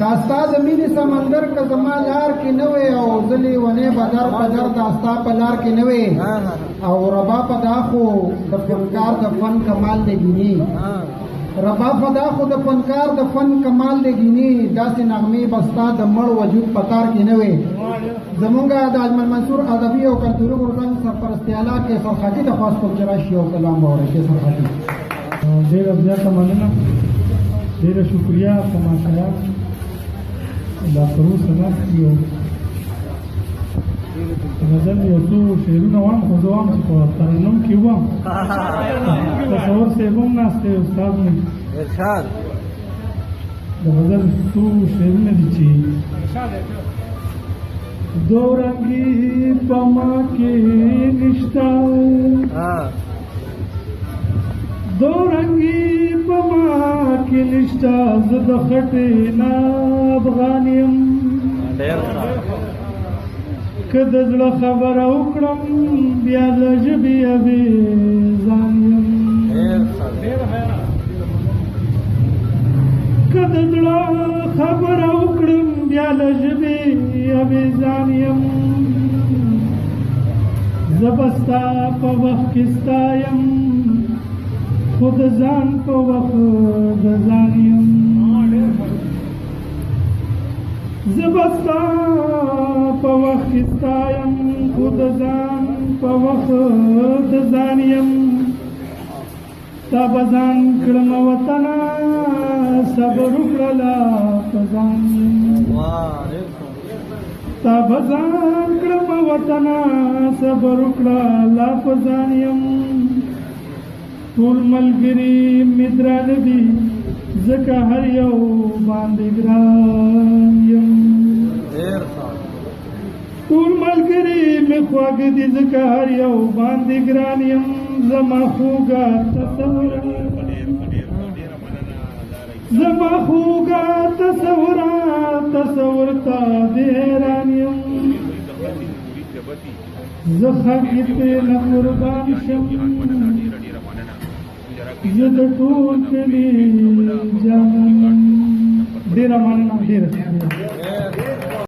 داستا زمین سمندر که زما لار کې نه وې او ځلې ونې بدر بدر داستا په لار کې نه وې او ربا په دا خو د فنکار د فن کمال دی ګینی ربا په دا خو د فنکار د فن کمال دی ګینی داسې نغمې بستا د مړ وجود پتار کې نه وې زمونږه د اجمل منصور ادبي او کلتوري غورځنګ سرپرستیاله کې سرخطي د خاص کوم راشي او کلام واوري کې سرخطي ډېره زیاته مننه ډېره شکریه تماشایان دا پروسه ناست یو غزل یو څو شعرونه وایم خو زه وایم چې په ترنم کې وم تصور صاحب هم ناست دی استاد مې د غزل څو شعرونه دي چې دو رنگی پما کې نشتا دو رنگی پما کې نشتا زه د خټې نه افغان یم که د زړه خبره وکړم بیا د ژبې اویزان یم که د زړه خبره وکړم بیا د ژبې اویزان یم زه به ستا په وخت کې ستا یم خو د ځان په وخت د ځان یم زه به ستا په وخت کې ستا یم خو د ځان په وخت د ځان یم تا به ځان کړم وطنه صبر وکړه لا په ځان یم تا به ځان کړم وطنه صبر وکړه لا په ځان یم ټول ملګري مې درانه دي ځکه هر یو باندې ګران یم ټول ملګري مې خواږه دي ځکه هر یو باندې ګران یم زما خوږه تصور ته د حیران یم زه خاکې پرې نه قربان شم زه د ټول کلي جانان ډېره مننه ډېره